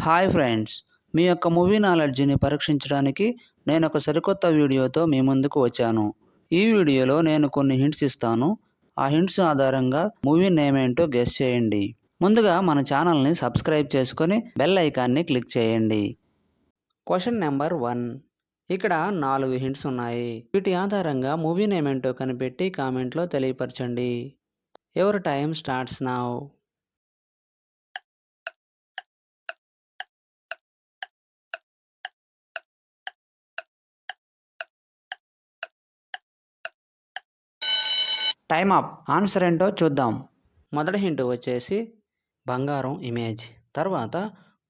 Hi friends, మీ యొక్క movie నాలెడ్జ్ని పరీక్షించడానికి నేను ఒక సరికొత్త వీడియోతో మీ ముందుకు వచ్చాను. ఈ వీడియోలో నేను కొన్ని హింట్స్ ఇస్తాను. ఆ హింట్స్ ఆధారంగా మూవీ నేమ్ ఏంటో గెస్ చేయండి. ముందుగా మన ఛానల్ని సబ్స్క్రైబ్ చేసుకొని బెల్ ఐకాన్ని క్లిక్ చేయండి. Question number 1. ఇక్కడ 4 హింట్స్ ఉన్నాయి. వీటి ఆధారంగా మూవీ నేమ్ ఏంటో కనిపెట్టి కామెంట్లో తెలియపరచండి. Your time starts now. Time up. Answer ఏంటో చూద్దాం. మొదటి హింట్ వచ్చేసి బంగారం ఇమేజ్, తర్వాత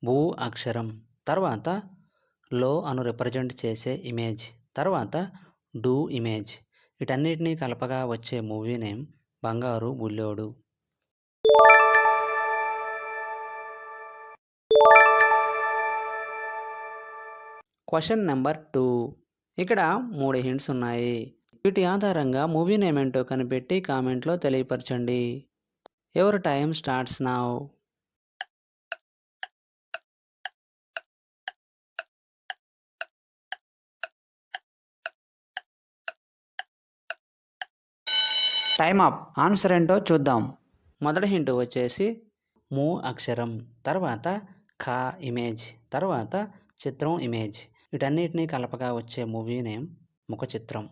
భూ అక్షరం, తర్వాత లో అను రిప్రజెంట్ చేసే ఇమేజ్, తర్వాత డూ ఇమేజ్. వీటన్నిటినీ కలపగా వచ్చే మూవీ నేమ్ బంగారు బుల్లోడు. Question number 2. ఇక్కడ 3 హింట్స్ ఉన్నాయి. వీటి ఆధారంగా మూవీ నేమ్ ఏంటో కనిపెట్టి కామెంట్లో తెలియపరచండి. Your time starts now. Time up. Answer ఏంటో చూద్దాం. మొదటి హింట్ వచ్చేసి ము అక్షరం, తర్వాత ఖా ఇమేజ్, తర్వాత చిత్రం ఇమేజ్. వీటన్నిటినీ కలపగా వచ్చే మూవీ నేమ్ ముఖ చిత్రం.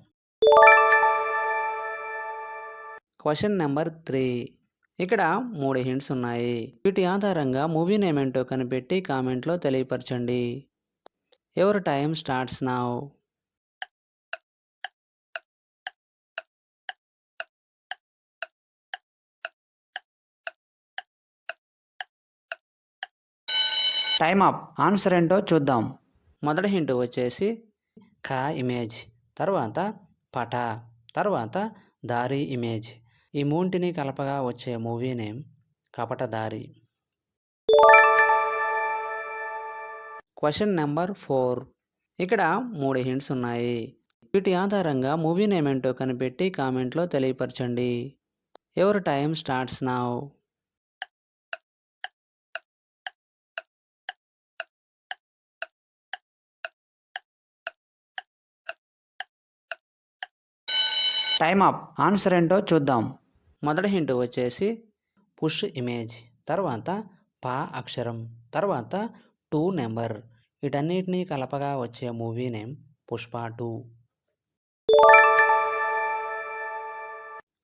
Question number 3. ఇక్కడ 3 హింట్స్ ఉన్నాయి. వీటి ఆధారంగా మూవీ నేమ్ ఏంటో కనిపెట్టి కామెంట్లో తెలియపరచండి. Your time starts now. Time up. Answer ఏంటో చూద్దాం. మొదటి హింట్ వచ్చేసి ఖా ఇమేజ్, తర్వాత పటా, తర్వాత దారి ఇమేజ్. ఈ మూంటిని కలపగా వచ్చే movie name Kapatadhaari. Question number 4. ఇక్కడ 3 హింట్స్ ఉన్నాయి. వీటి ఆధారంగా మూవీ నేమ్ ఏంటో కనిపెట్టి కామెంట్లో తెలియపరచండి. Your time starts now. Time up. Answer ఏంటో చూద్దాం. మొదటి హింట్ వచ్చేసి పుష్ ఇమేజ్, తర్వాత పా అక్షరం, తర్వాత 2 నెంబర్. వీటన్నిటినీ కలపగా వచ్చే movie name Pushpa 2.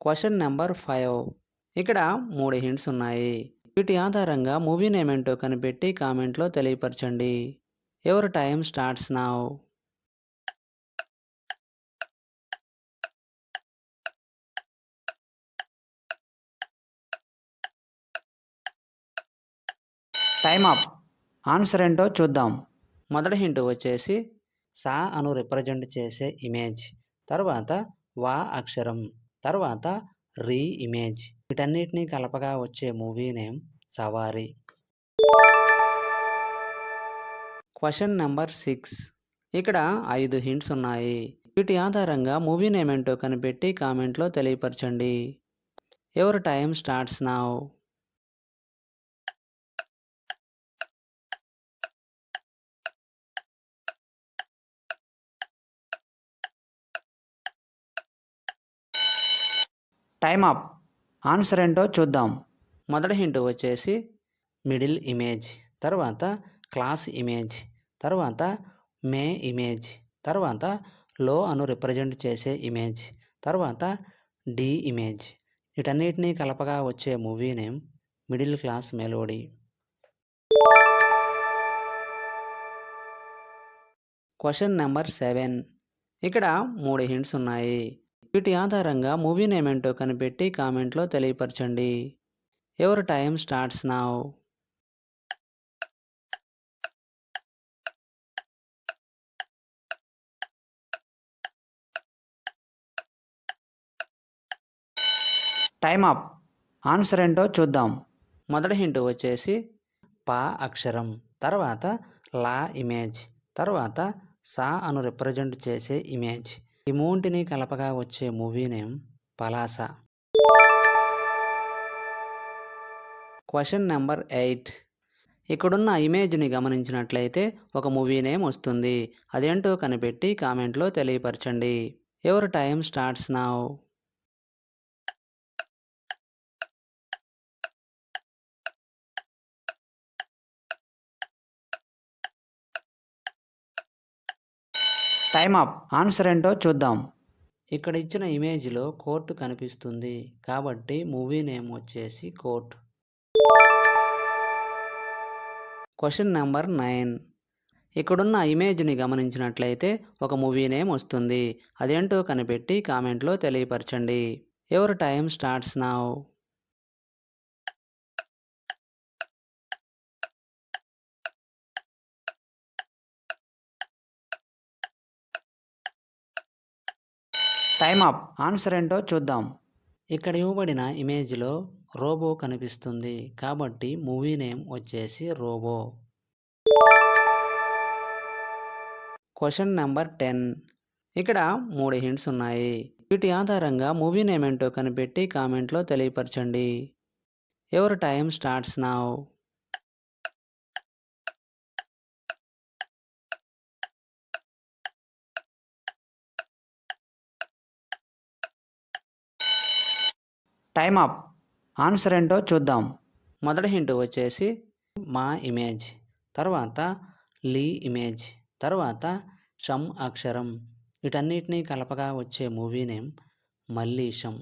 Question number 5. ఇక్కడ 3 హింట్స్ ఉన్నాయి. వీటి ఆధారంగా మూవీ నేమ్ ఏంటో కనిపెట్టి కామెంట్లో తెలియపరచండి. Your time starts now. Time up. Answer ఏంటో చూద్దాం. మొదటి హింట్ వచ్చేసి సా అను రిప్రజెంట్ చేసే ఇమేజ్, తర్వాత వా అక్షరం, తర్వాత రీ ఇమేజ్. వీటన్నిటినీ కలపగా వచ్చే movie name Savaari. Question number 6. ఇక్కడ 5 హింట్స్ ఉన్నాయి. వీటి ఆధారంగా మూవీ నేమ్ ఏంటో కనిపెట్టి కామెంట్లో తెలియపరచండి. Your time starts now. Time up. Answer ఏంటో చూద్దాం. మొదటి హింట్ వచ్చేసి మిడిల్ ఇమేజ్, తర్వాత క్లాస్ ఇమేజ్, తర్వాత మే ఇమేజ్, తర్వాత లో అను రిప్రజెంట్ చేసే ఇమేజ్, తర్వాత డి ఇమేజ్. వీటన్నిటినీ కలపగా వచ్చే movie name middle class melody. Question number 7. ఇక్కడ 3 హింట్స్ ఉన్నాయి. వీటి ఆధారంగా మూవీ నేమ్ ఏంటో కనిపెట్టి కామెంట్లో తెలియపరచండి. Your time starts now. Time up. Answer ఏంటో చూద్దాం. మొదటి హింట్ వచ్చేసి పా అక్షరం, తర్వాత లా ఇమేజ్, తర్వాత సా అను రిప్రజెంట్ చేసే ఇమేజ్. ఈ మూంటిని కలపగా వచ్చే movie name Palasa. Question number 8. ఇక్కడున్న ఇమేజ్ని గమనించినట్లయితే ఒక మూవీ నేమ్ వస్తుంది. అదేంటో కనిపెట్టి కామెంట్లో తెలియపరచండి. Your time starts now. Time up. Answer ఏంటో చూద్దాం. ఇక్కడ ఇచ్చిన ఇమేజ్లో కోర్టు కనిపిస్తుంది కాబట్టి మూవీ నేమ్ వచ్చేసి కోర్ట్. Question number 9. ఇక్కడున్న ఇమేజ్ని గమనించినట్లయితే ఒక మూవీ నేమ్ వస్తుంది. అదేంటో కనిపెట్టి కామెంట్లో తెలియపరచండి. Your time starts now. Time up. Answer ఏంటో చూద్దాం. ఇక్కడ ఇవ్వబడిన ఇమేజ్లో రోబో కనిపిస్తుంది కాబట్టి మూవీ నేమ్ వచ్చేసి రోబో. Question number 10. ఇక్కడ 3 హింట్స్ ఉన్నాయి. వీటి ఆధారంగా మూవీ నేమ్ ఏంటో కనిపెట్టి కామెంట్లో తెలియపరచండి. Your time starts now. Time up. Answer ఏంటో చూద్దాం. మొదటి హింట్ వచ్చేసి మా ఇమేజ్, తర్వాత లీ ఇమేజ్, తర్వాత షమ్ అక్షరం. వీటన్నిటినీ కలపగా వచ్చే మూవీ నేమ్ మల్లీషం.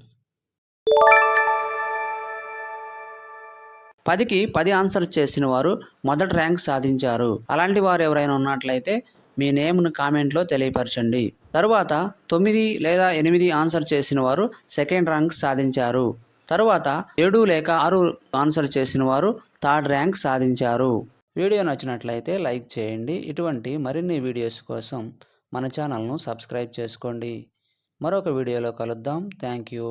10కి 10 ఆన్సర్ చేసిన వారు మొదటి ర్యాంక్ సాధించారు. అలాంటి వారు ఎవరైనా ఉన్నట్లయితే మీ నేమ్ను కామెంట్లో తెలియపరచండి. తరువాత 9 లేదా 8 ఆన్సర్ చేసిన వారు సెకండ్ ర్యాంక్ సాధించారు. తరువాత 7 లేక 6 ఆన్సర్ చేసిన వారు థర్డ్ ర్యాంక్ సాధించారు. వీడియో నచ్చినట్లయితే లైక్ చేయండి. ఇటువంటి మరిన్ని వీడియోస్ కోసం మన ఛానల్ను సబ్స్క్రైబ్ చేసుకోండి. మరొక వీడియోలో కలుద్దాం. Thank you.